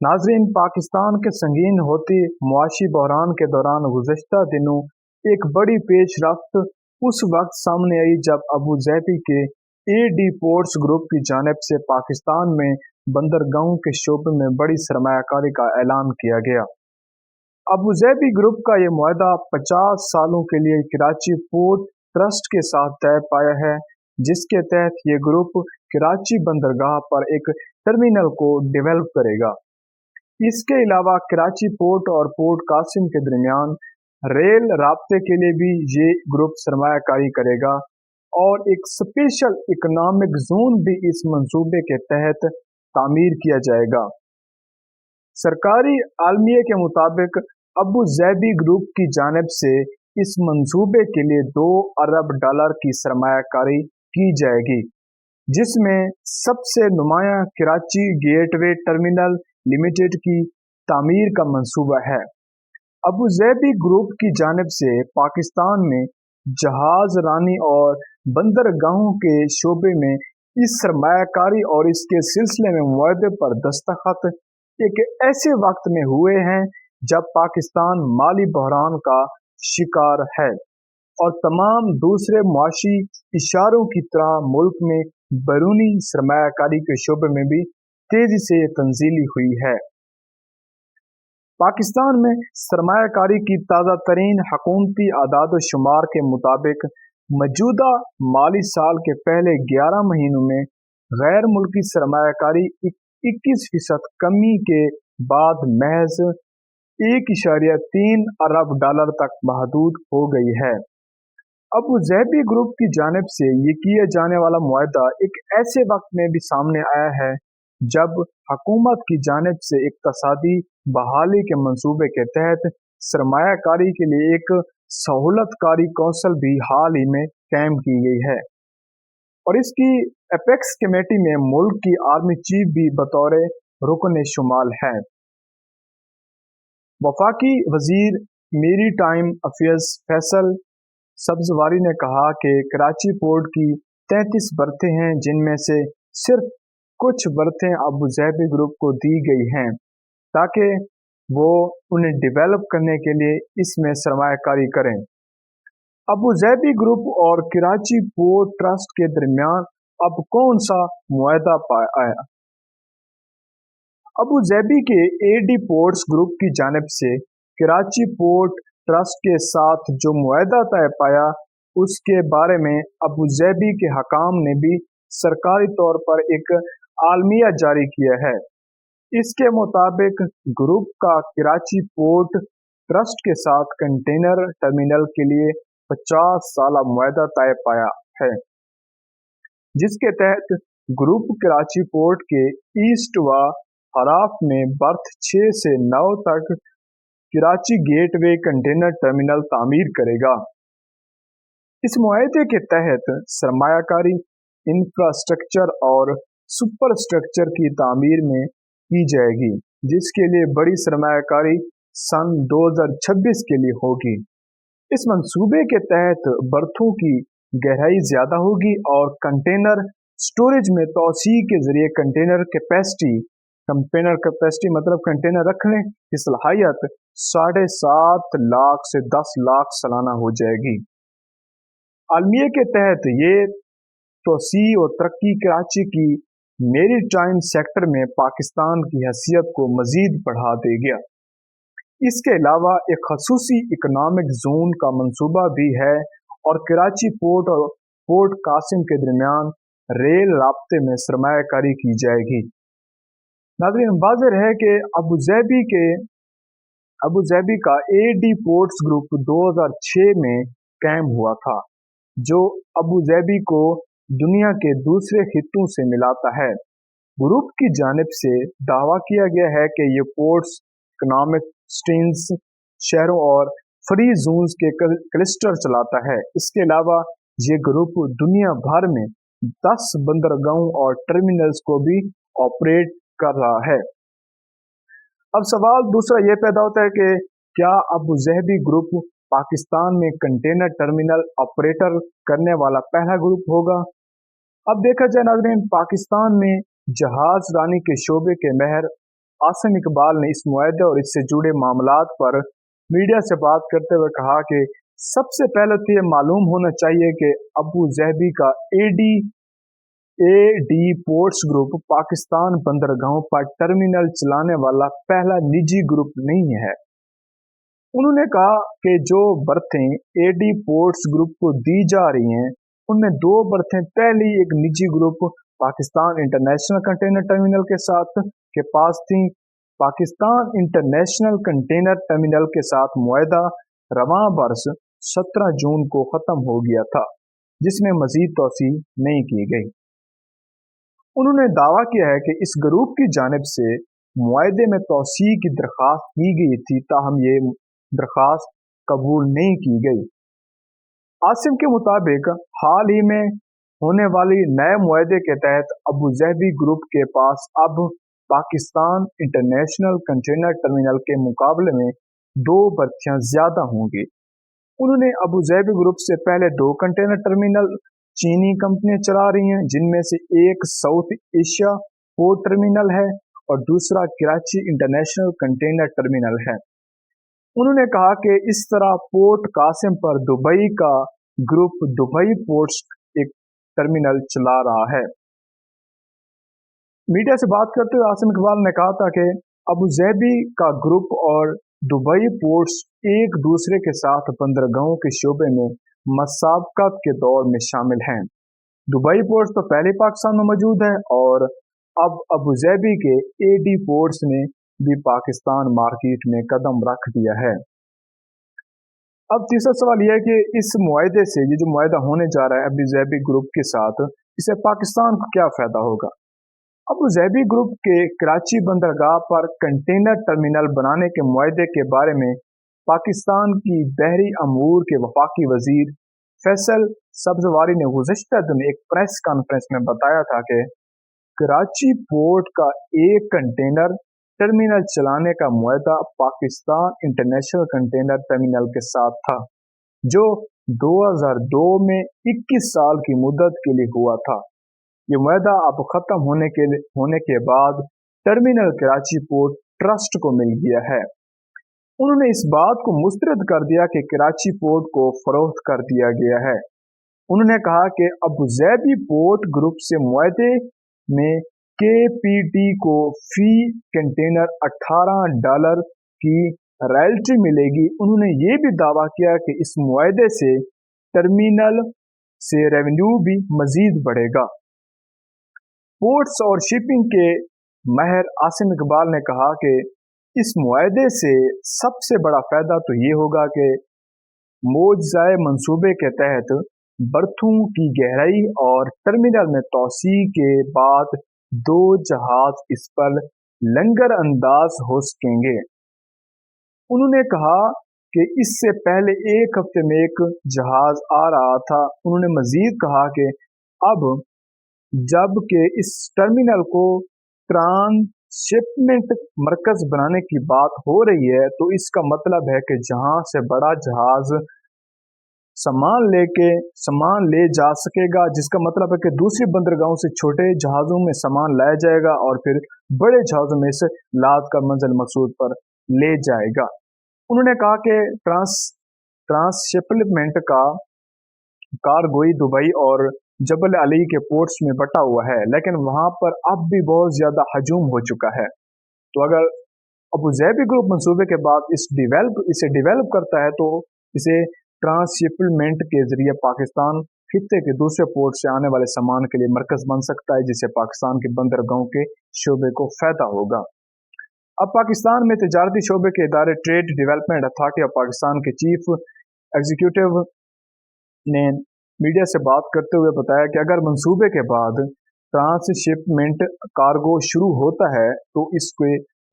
नाजरीन, पाकिस्तान के संगीन होती मुआशी बहरान के दौरान गुज़श्ता दिनों एक बड़ी पेशरफ्त उस वक्त सामने आई जब अबू ज़ैबी के एडी पोर्ट्स ग्रुप की जानिब से पाकिस्तान में बंदरगाहों के शोबे में बड़ी सरमायाकारी का ऐलान किया गया। अबू ज़ैबी ग्रुप का ये मुआहदा 50 सालों के लिए कराची पोर्ट ट्रस्ट के साथ तय पाया है, जिसके तहत ये ग्रुप कराची बंदरगाह पर एक टर्मिनल को डेवलप करेगा। इसके अलावा कराची पोर्ट और पोर्ट कासिम के दरमियान रेल राब्ते के लिए भी ये ग्रुप सरमायाकारी करेगा और एक स्पेशल इकोनॉमिक जोन भी इस मंसूबे के तहत तामीर किया जाएगा। सरकारी आलमिया के मुताबिक अबू ज़ैबी ग्रुप की जानिब से इस मंसूबे के लिए $2 अरब की सरमायाकारी की जाएगी, जिसमें सबसे नुमाया कराची गेटवे टर्मिनल लिमिटेड की तामीर का मंसूबा है। अबू ज़ैबी ग्रुप की जानिब से पाकिस्तान में जहाज रानी और बंदरगाहों के शोबे में इस सरमायाकारी और इसके सिलसिले में मुआहदे पर दस्तखत एक ऐसे वक्त में हुए हैं जब पाकिस्तान माली बहरान का शिकार है और तमाम दूसरे मुआशी इशारों की तरह मुल्क में बैरूनी सरमायाकारी के शोबे में भी तेजी से तंजीली हुई है। पाकिस्तान में सरमायाकारी की ताज़ा तरीन हुकूमती आदाद शुमार के मुताबिक मौजूदा माली साल के पहले 11 महीनों में गैर मुल्की सरमायाकारी 21% कमी के बाद महज $1.3 अरब तक महदूद हो गई है। अबू ज़ैबी ग्रुप की जानिब से ये किए जाने वाला मुआहदा एक ऐसे वक्त में भी सामने आया है जब हुकूमत की जानिब से इक्तसादी बहाली के मंसूबे के तहत सरमायाकारी के लिए एक सहूलतकारी कौंसल भी हाल ही में कायम की गई है और इसकी एपेक्स कमेटी में मुल्क की आर्मी चीफ भी बतौर रुकन शुमाल है। वफाकी वजीर मेरी टाइम अफेयर्स फैसल सब्जवारी ने कहा कि कराची पोर्ट की 33 बर्तें हैं, जिनमें से सिर्फ कुछ बर्तें अबू ज़ैबी ग्रुप को दी गई हैं ताकि वो उन्हें डेवलप करने के लिए इसमें सरमायाकारी करें। अबू ज़ैबी ग्रुप और कराची पोर्ट ट्रस्ट के दरमियान अब कौन सा मुआहदा आया? अबू ज़ैबी के एडी पोर्ट्स ग्रुप की जानिब से कराची पोर्ट ट्रस्ट के साथ जो मुआहदा तय पाया, उसके बारे में अबू ज़ैबी के हकाम ने भी सरकारी तौर पर एक आलमिया जारी किया है। इसके मुताबिक ग्रुप का कराची पोर्ट ट्रस्ट के साथ कंटेनर टर्मिनल के लिए 50 साल मुआहदा तय पाया है, जिसके तहत ग्रुप कराची पोर्ट के ईस्ट व हराफ में बर्थ 6 से 9 तक कराची गेटवे कंटेनर टर्मिनल तामीर करेगा। इस मुआहदे के तहत सरमायाकारी इंफ्रास्ट्रक्चर और सुपर स्ट्रक्चर की तामीर में की जाएगी, जिसके लिए बड़ी सरमायाकारी सन 2026 के लिए होगी। इस मंसूबे के तहत बर्थों की गहराई ज्यादा होगी और कंटेनर स्टोरेज में तोसी के जरिए कंटेनर कैपेसिटी मतलब कंटेनर रखने की सलाहियत 7.5 लाख से 10 लाख सालाना हो जाएगी। आलमिया के तहत ये तोसी और तरक्की कराची की मेरी टाइम सेक्टर में पाकिस्तान की हैसियत को मजीद बढ़ा देगा। इसके अलावा एक खसूसी इकोनॉमिक जोन का मंसूबा भी है और कराची पोर्ट और पोर्ट कासिम के दरमियान रेल राब्ते में सरमायाकारी की जाएगी। नाज़रीन, वाज़ेह है कि अबू ज़ैबी का एडी पोर्ट्स ग्रुप 2006 में कायम हुआ था, जो अबू ज़ैबी को दुनिया के दूसरे खित्तों से मिलाता है। ग्रुप की जानिब से दावा किया गया है कि ये पोर्ट्स इकोनॉमिक स्ट्रीम्स, शहरों और फ्री जोन्स के क्लस्टर चलाता है। इसके अलावा ये ग्रुप दुनिया भर में 10 बंदरगाहों और टर्मिनल्स को भी ऑपरेट कर रहा है। अब सवाल दूसरा ये पैदा होता है कि क्या अबू ज़ैबी ग्रुप पाकिस्तान में कंटेनर टर्मिनल ऑपरेटर करने वाला पहला ग्रुप होगा? अब देखा जाए नाज़रीन, पाकिस्तान में जहाज रानी के शोबे के महर आसिम इकबाल ने इस मुआहदे और इससे जुड़े मामलात पर मीडिया से बात करते हुए कहा कि सबसे पहले तो ये मालूम होना चाहिए कि अबू ज़हबी का एडी पोर्ट्स ग्रुप पाकिस्तान बंदरगाहों पर टर्मिनल चलाने वाला पहला निजी ग्रुप नहीं है। उन्होंने कहा कि जो बर्थें एडी पोर्ट्स ग्रुप को दी जा रही हैं उनमें 2 बर्थें पहली एक निजी group Pakistan international container terminal के साथ के पास थी। पाकिस्तान इंटरनेशनल कंटेनर टर्मिनल के साथ मुआहदा रवां बरस 17 जून को ख़त्म हो गया था, जिसमें मज़ीद तौसी नहीं की गई। उन्होंने दावा किया है कि इस ग्रुप की जानिब से मुआहदे में तौसी की दरख्वास्त की गई थी, ताहम ये दरख्वास्त कबूल नहीं की गई। आसिम के मुताबिक हाल ही में होने वाली नए मुआहदे के तहत अबू ज़हबी ग्रुप के पास अब पाकिस्तान इंटरनेशनल कंटेनर टर्मिनल के मुकाबले में 2 बर्थियां ज़्यादा होंगी। उन्होंने अबू ज़हबी ग्रुप से पहले 2 कंटेनर टर्मिनल चीनी कंपनियां चला रही हैं, जिनमें से एक साउथ एशिया पोर्ट टर्मिनल है और दूसरा कराची इंटरनेशनल कंटेनर टर्मिनल है। उन्होंने कहा कि इस तरह पोर्ट कासिम पर दुबई का ग्रुप दुबई पोर्ट्स एक टर्मिनल चला रहा है। मीडिया से बात करते हुए आसिम इकबाल ने कहा था कि अबू ज़हबी का ग्रुप और दुबई पोर्ट्स एक दूसरे के साथ बंदरगाहों के शोबे में मसाबकत के दौर में शामिल हैं। दुबई पोर्ट्स तो पहले पाकिस्तान में मौजूद है और अब अबू ज़हबी के एडी पोर्ट्स ने भी पाकिस्तान मार्केट में कदम रख दिया है। अब तीसरा सवाल यह है कि इस मुआहदे से, ये जो मुआहदा होने जा रहा है अबू ज़हबी ग्रुप के साथ, इससे पाकिस्तान को क्या फ़ायदा होगा। अबू ज़हबी ग्रुप के कराची बंदरगाह पर कंटेनर टर्मिनल बनाने के मुआहदे के बारे में पाकिस्तान की बहरी अमूर के वफाकी वजीर फैसल सब्जवारी ने गुज़श्ता दिन एक प्रेस कॉन्फ्रेंस में बताया था कि कराची पोर्ट का एक कंटेनर टर्मिनल चलाने का मुआहदा पाकिस्तान इंटरनेशनल कंटेनर टर्मिनल के साथ था, जो 2002 में 21 साल की मुद्दत के लिए हुआ था। ये मुआहदा अब ख़त्म होने के बाद टर्मिनल कराची पोर्ट ट्रस्ट को मिल गया है। उन्होंने इस बात को मुस्तरद कर दिया कि कराची पोर्ट को फरोख्त कर दिया गया है। उन्होंने कहा कि अबू ज़हबी पोर्ट ग्रुप से मुआहदे में केपीटी को फी कंटेनर $18 की रॉयल्टी मिलेगी। उन्होंने ये भी दावा किया कि इस मुआहदे से टर्मिनल से रेवेन्यू भी मजीद बढ़ेगा। पोर्ट्स और शिपिंग के माहिर आसिम इकबाल ने कहा कि इस मुआहदे से सबसे बड़ा फ़ायदा तो ये होगा कि मौजूदा मंसूबे के तहत बर्थों की गहराई और टर्मिनल में तोसी के बाद 2 जहाज इस पर लंगर अंदाज हो सकेंगे। उन्होंने कहा कि इससे पहले एक हफ्ते में एक जहाज आ रहा था। उन्होंने मजीद कहा कि अब जब के इस टर्मिनल को ट्रांसशिपमेंट मरकज बनाने की बात हो रही है, तो इसका मतलब है कि जहां से बड़ा जहाज सामान ले जा सकेगा, जिसका मतलब है कि दूसरी बंदरगाहों से छोटे जहाज़ों में सामान लाया जाएगा और फिर बड़े जहाज़ों में से लाद कर मंजिल मकसूद पर ले जाएगा। उन्होंने कहा कि ट्रांसशिपमेंट का कारगोई दुबई और जबल अली के पोर्ट्स में बटा हुआ है, लेकिन वहां पर अब भी बहुत ज्यादा हजूम हो चुका है। तो अगर अबू ज़हबी ग्रुप मंसूबे के बाद इसे डिवेलप करता है, तो इसे ट्रांसशिपमेंट के जरिए पाकिस्तान खित्ते के दूसरे पोर्ट से आने वाले सामान के लिए मरकज बन सकता है, जिससे पाकिस्तान के बंदरगाहों के शोबे को फायदा होगा। अब पाकिस्तान में तजारती शोबे के इदारे trade development authority of Pakistan के चीफ एग्जीक्यूटिव ने मीडिया से बात करते हुए बताया कि अगर मंसूबे के बाद ट्रांसशिपमेंट कार्गो शुरू होता है, तो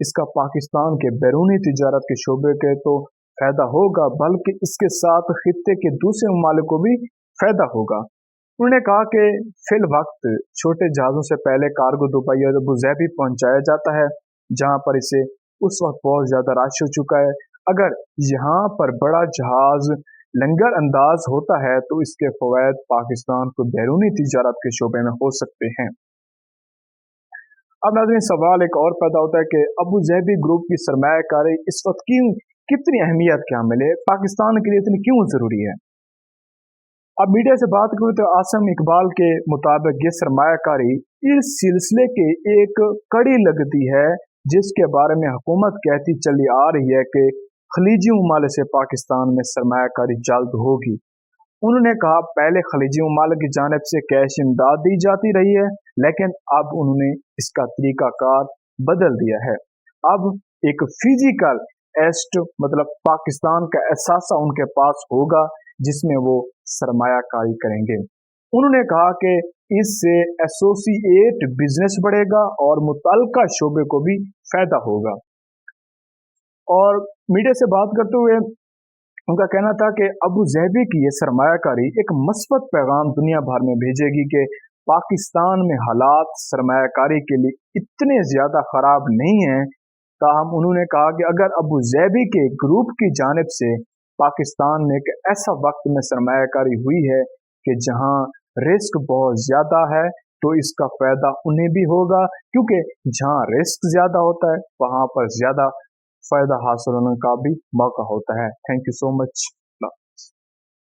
इसका पाकिस्तान के बैरूनी तिजारत के शोबे के तो फायदा होगा, बल्कि इसके साथ खित्ते के दूसरे ममालिक को भी फायदा होगा। उन्होंने कहा कि फिल वक्त छोटे जहाज़ों से पहले कार्गो दुबई और अबू ज़हबी पहुंचाया जाता है, जहां पर इसे उस वक्त बहुत ज्यादा रश हो चुका है। अगर यहाँ पर बड़ा जहाज लंगर अंदाज होता है, तो इसके फवायद पाकिस्तान को बैरूनी तिजारत के शोबे में हो सकते हैं। अब नाज़रीन सवाल एक और पैदा होता है कि अबू ज़हबी ग्रुप की सरमायाकारी इस वक्त कितनी अहमियत क्या मिले, पाकिस्तान के लिए इतनी क्यों ज़रूरी है। अब मीडिया से बात करूँ तो आसम इकबाल के मुताबिक ये सरमायाकारी इस सिलसिले की एक कड़ी लगती है जिसके बारे में हुकूमत कहती चली आ रही है कि खलीजी ममालिक से पाकिस्तान में सरमायाकारी जल्द होगी। उन्होंने कहा पहले खलीजी ममालिक की जानिब से कैश इमदाद दी जाती रही है, लेकिन अब उन्होंने इसका तरीकाकार बदल दिया है। अब एक फिजिकल एस्ट मतलब पाकिस्तान का एहसासा उनके पास होगा जिसमें वो सरमायाकारी करेंगे। उन्होंने कहा कि इससे एसोसिएट बिजनेस बढ़ेगा और मुतल्लिका शोबे को भी फायदा होगा। और मीडिया से बात करते हुए उनका कहना था कि अबू ज़हबी की ये सरमायाकारी एक मस्बत पैगाम दुनिया भर में भेजेगी कि पाकिस्तान में हालात सरमायाकारी के लिए इतने ज़्यादा ख़राब नहीं हैं। ताहम उन्होंने कहा कि अगर अबू ज़हबी के ग्रुप की जानिब से पाकिस्तान में एक ऐसा वक्त में सरमायाकारी हुई है कि जहां रिस्क बहुत ज़्यादा है तो इसका फ़ायदा उन्हें भी होगा, क्योंकि जहां रिस्क ज़्यादा होता है वहां पर ज़्यादा फ़ायदा हासिल होने का भी मौका होता है। Thank you so much.